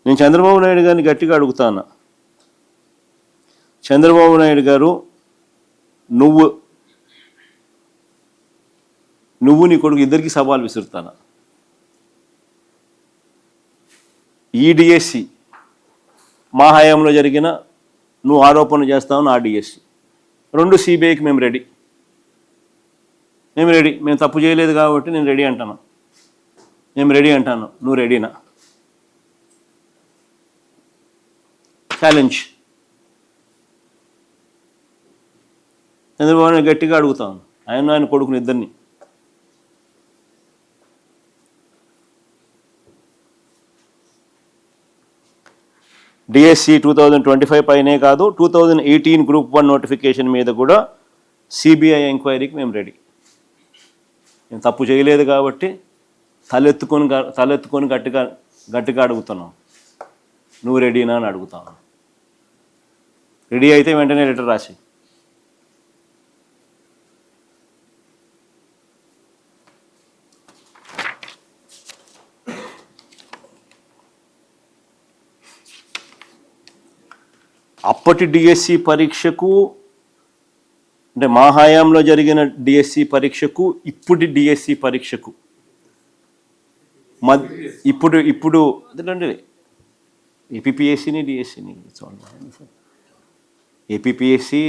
నేను చంద్రబాబు నాయుడు గారిని గట్టిగా అడుగుతాను. చంద్రబాబు నాయుడు గారు, నువ్వు నీ కొడుకు ఇద్దరికి సవాల్ విసురుతాను. ఈ డిఎస్సి మా హయాంలో జరిగిన నువ్వు ఆరోపణలు చేస్తావు నా డిఎస్సి రెండు సిబిఐకి మేము రెడీ. మేము తప్పు చేయలేదు కాబట్టి నేను రెడీ అంటాను. నువ్వు రెడీనా? ఛాలెంజ్. చంద్రబాబు నాయుడు గట్టిగా అడుగుతాను, ఆయన కొడుకుని ఇద్దరిని. డిఎస్సి 2025 పైనే కాదు, 2018 గ్రూప్ 1 నోటిఫికేషన్ మీద కూడా సిబిఐ ఎంక్వైరీకి మేము రెడీ. నేను తప్పు చేయలేదు కాబట్టి తలెత్తుకొని గట్టిగా అడుగుతున్నాం, నువ్వు రెడీనా అని అడుగుతాను. రెడీ అయితే వెంటనే లెటర్ రాసి. అప్పటి డిఎస్సి పరీక్షకు, అంటే మా హయాంలో జరిగిన డిఎస్సి పరీక్షకు ఇప్పుడు డిఎస్సి పరీక్షకు ఇప్పుడు అదేంటే ఏపీపీఎస్సిని డిఎస్సిని ఏపీపీఎస్సి,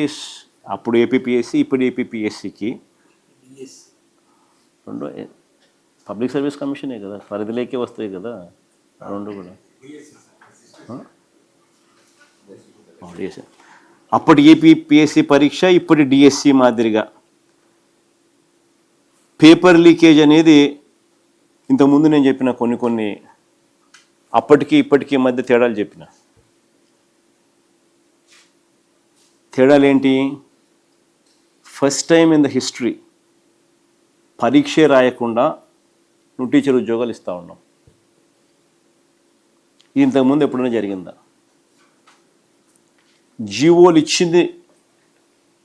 అప్పుడు ఏపీపీఎస్సి ఇప్పుడు ఏపీపీఎస్సికి రెండు పబ్లిక్ సర్వీస్ కమిషనే కదా, పరిధిలోకి వస్తాయి కదా రెండు కూడా. అప్పటి ఏపీపీఎస్సి పరీక్ష ఇప్పుడు డిఎస్సి మాదిరిగా పేపర్ లీకేజ్ అనేది ఇంతకుముందు నేను చెప్పిన కొన్ని అప్పటికి ఇప్పటికీ మధ్య తేడాలు చెప్పిన. తేడాలు ఏంటి? First time in the history పరీక్షే రాయకుండా నువ్వు టీచర్ ఉద్యోగాలు ఇస్తూ ఉన్నావు. ఇంతకుముందు ఎప్పుడైనా జరిగిందా? జీవోలు ఇచ్చింది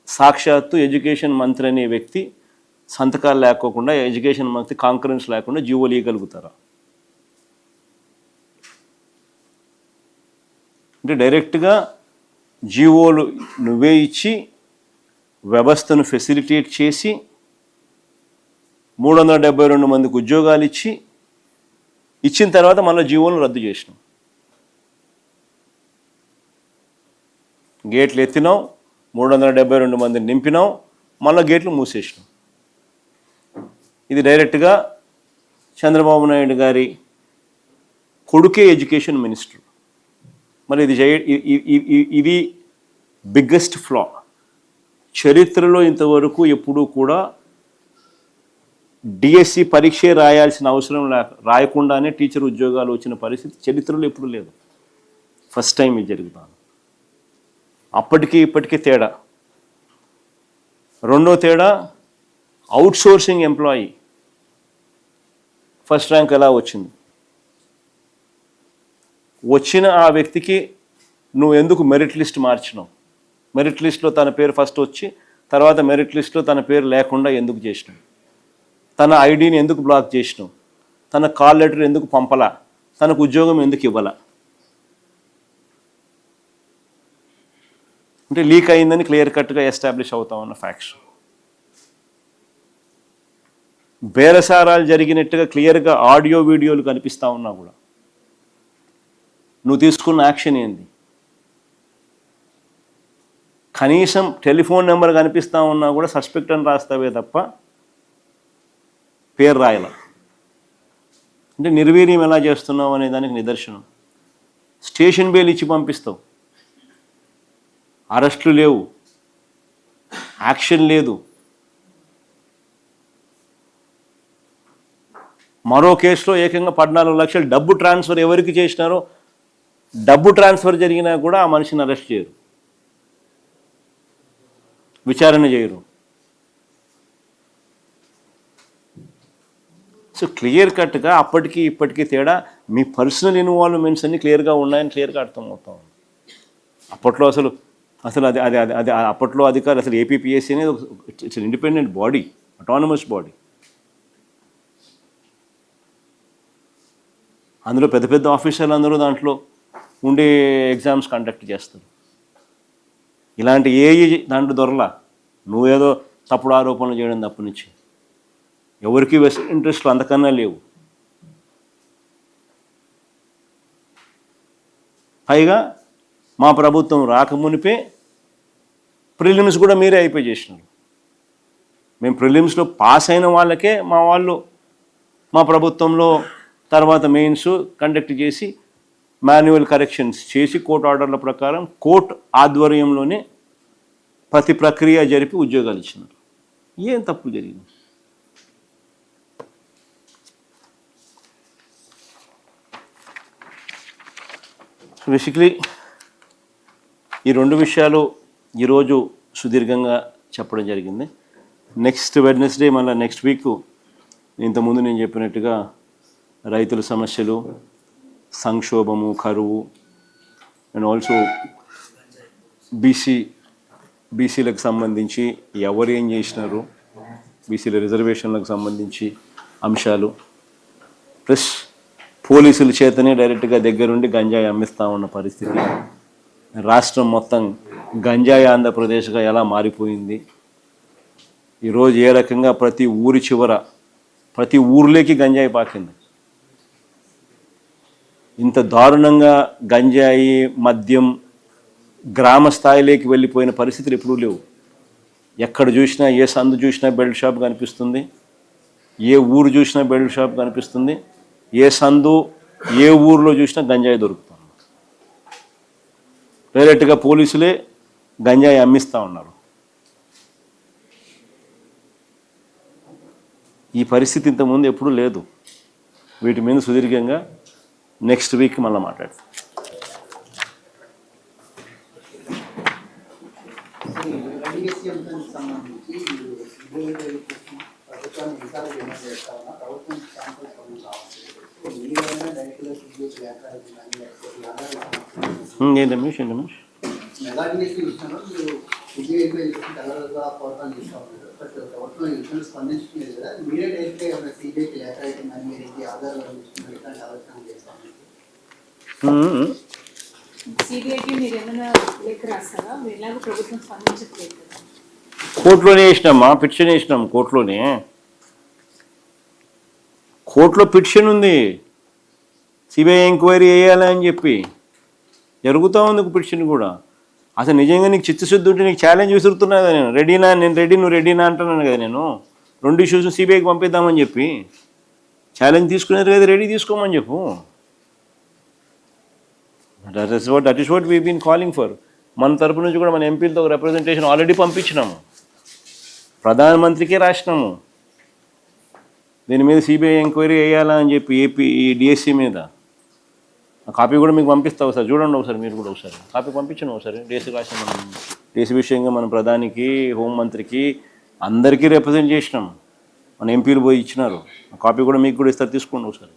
సాక్షాత్తు ఎడ్యుకేషన్ మంత్రి అనే వ్యక్తి సంతకాలు లేకోకుండా, ఎడ్యుకేషన్ మంత్రి కాంకరెన్స్ లేకుండా జీవోలు ఇవ్వగలుగుతారా? అంటే డైరెక్ట్గా జీవోలు నువ్వే ఇచ్చి వ్యవస్థను ఫెసిలిటేట్ చేసి 372 మందికి ఉద్యోగాలు ఇచ్చిన తర్వాత మళ్ళీ జీవోలను రద్దు చేసినాం. గేట్లు ఎత్తినాం, 372 మందిని నింపినాం, మళ్ళీ గేట్లు మూసేసినాం. ఇది డైరెక్ట్గా చంద్రబాబు నాయుడు గారి కొడుకే ఎడ్యుకేషన్ మినిస్టర్. మరి ఇది బిగ్గెస్ట్ ఫ్లా. చరిత్రలో ఇంతవరకు ఎప్పుడూ కూడా డిఎస్సి పరీక్షే రాయాల్సిన అవసరం రాయకుండానే టీచర్ ఉద్యోగాలు వచ్చిన పరిస్థితి చరిత్రలో ఎప్పుడూ లేదు. ఫస్ట్ టైం ఇది జరుగుతుంది. అప్పటికి ఇప్పటికీ తేడా. రెండో తేడా, అవుట్సోర్సింగ్ ఎంప్లాయీ ఫస్ట్ ర్యాంక్ ఎలా వచ్చింది? వచ్చిన ఆ వ్యక్తికి నువ్వు ఎందుకు మెరిట్ లిస్ట్ మార్చినావు? మెరిట్ లిస్ట్లో తన పేరు ఫస్ట్ వచ్చి తర్వాత మెరిట్ లిస్ట్లో తన పేరు లేకుండా ఎందుకు చేసినావు? తన ఐడిని ఎందుకు బ్లాక్ చేసినావు? తన కాల్ లెటర్ ఎందుకు పంపలా? తనకు ఉద్యోగం ఎందుకు ఇవ్వాలా? అంటే లీక్ అయిందని క్లియర్ కట్గా ఎస్టాబ్లిష్ అవుతా ఉన్న ఫ్యాక్ట్స్. బేరసారాలు జరిగినట్టుగా క్లియర్గా ఆడియో వీడియోలు కనిపిస్తూ ఉన్నా కూడా నువ్వు తీసుకున్న యాక్షన్ ఏంది? కనీసం టెలిఫోన్ నెంబర్ కనిపిస్తూ ఉన్నా కూడా సస్పెక్ట్ అని రాస్తావే తప్ప పేరు రాయాల. అంటే నిర్వీర్యం ఎలా చేస్తున్నావు అనే దానికి నిదర్శనం. స్టేషన్ బెయిల్ ఇచ్చి పంపిస్తావు, అరెస్టులు లేవు, యాక్షన్ లేదు. మరో కేసులో ఏకంగా 14 లక్షలు డబ్బు ట్రాన్స్ఫర్ ఎవరికి చేసినారో, డబ్బు ట్రాన్స్ఫర్ జరిగినా కూడా ఆ మనిషిని అరెస్ట్ చేయరు, విచారణ చేయరు. సో క్లియర్ కట్గా అప్పటికి ఇప్పటికీ తేడా. మీ పర్సనల్ ఇన్వాల్వ్మెంట్స్ అన్నీ క్లియర్గా ఉన్నాయని క్లియర్గా అర్థమవుతాం. అప్పట్లో అసలు అది అది అది అప్పట్లో అధికారులు అసలు ఏపీపీఎస్సీ అనేది it's independent body, autonomous body. అందులో పెద్ద పెద్ద ఆఫీసర్లు అందరూ దాంట్లో ఉండే ఎగ్జామ్స్ కండక్ట్ చేస్తారు. ఇలాంటి దాంట్లో దొరలా. నువ్వేదో తప్పుడు ఆరోపణలు చేయడం తప్ప నుంచి ఎవరికి వెస్ట్ ఇంట్రెస్ట్లు అంతకన్నా లేవు. పైగా మా ప్రభుత్వం రాకమునిపే ప్రిలిమ్స్ కూడా మీరే అయిపోయి చేసినారు. మేము ప్రిలిమ్స్లో పాస్ అయిన వాళ్ళకే మా ప్రభుత్వంలో తర్వాత మెయిన్స్ కండక్ట్ చేసి మాన్యువల్ కరెక్షన్స్ చేసి కోర్టు ఆర్డర్ల ప్రకారం కోర్టు ఆధ్వర్యంలోనే ప్రతి ప్రక్రియ జరిపి ఉద్యోగాలు ఇచ్చినారు. ఏం తప్పు జరిగింది? బేసిక్లీ ఈ రెండు విషయాలు ఈరోజు సుదీర్ఘంగా చెప్పడం జరిగింది. నెక్స్ట్ వెడ్నెస్డే మళ్ళీ నెక్స్ట్ వీక్ ఇంతకుముందు నేను చెప్పినట్టుగా రైతుల సమస్యలు, సంక్షోభము, కరువు అండ్ ఆల్సో బీసీలకు సంబంధించి ఎవరు ఏం చేసినారు, బీసీల రిజర్వేషన్లకు సంబంధించి అంశాలు, ప్లస్ పోలీసుల చేతనే డైరెక్ట్గా దగ్గరుండి గంజాయి అమ్మిస్తూ ఉన్న పరిస్థితి, రాష్ట్రం మొత్తం గంజాయి ఆంధ్రప్రదేశ్గా ఎలా మారిపోయింది, ఈరోజు ఏ రకంగా ప్రతి ఊరి చివర ప్రతి ఊర్లోకి గంజాయి పాకింది. ఇంత దారుణంగా గంజాయి మద్యం గ్రామ స్థాయిలోకి వెళ్ళిపోయిన పరిస్థితులు ఎప్పుడూ లేవు. ఎక్కడ చూసినా, ఏ సందు చూసినా బెల్ట్ షాప్ కనిపిస్తుంది, ఏ ఊరు చూసినా బెల్ట్ షాప్ కనిపిస్తుంది, ఏ సందు ఏ ఊరిలో చూసినా గంజాయి దొరుకుతుంది. డైరెక్ట్గా పోలీసులే గంజాయి అమ్మిస్తూ ఉన్నారు. ఈ పరిస్థితి ఇంతకుముందు ఎప్పుడూ లేదు. వీటి మీద సుదీర్ఘంగా నెక్స్ట్ వీక్ మళ్ళీ మాట్లాడతాం. ఏంటి రమేష్? కోర్టులోనే వేసినామా, పిటిషన్ వేసినాం కోర్టులోనే. కోర్టులో పిటిషన్ ఉంది, సిబిఐ ఎంక్వైరీ వేయాలని చెప్పి జరుగుతూ ఉంది పిటిషన్ కూడా. అసలు నిజంగా నీకు చిత్తశుద్ధి ఉంటే నీకు ఛాలెంజ్ విసురుతున్నా కదా నేను. నేను రెడీ, నువ్వు రెడీనా అంటున్నాను కదా నేను. 2 ఇష్యూస్ సిబిఐకి పంపిద్దామని చెప్పి ఛాలెంజ్ తీసుకునేది కదా, రెడీ తీసుకోమని చెప్పు. That is what we been calling for. మన తరపు నుంచి కూడా మన ఎంపీలతో ఒక రిప్రజెంటేషన్ ఆల్రెడీ పంపించినాము, ప్రధానమంత్రికే రాసినాము. దీని మీద సిబిఐ ఎంక్వైరీ వేయాలా అని చెప్పి ఏపీ డిఎస్సి మీద. ఆ కాపీ కూడా మీకు పంపిస్తా, ఒకసారి చూడండి, ఒకసారి మీరు కూడా ఒకసారి కాపీ పంపించండి. ఒకసారి డిఎస్సి రాసిన మనం డిఎస్సి విషయంగా మన ప్రధానికి, హోంమంత్రికి అందరికీ రిప్రజెంట్ చేసినాం. మన ఎంపీలు పోయి ఇచ్చినారు. ఆ కాపీ కూడా మీకు కూడా ఇస్తారు, తీసుకోండి ఒకసారి.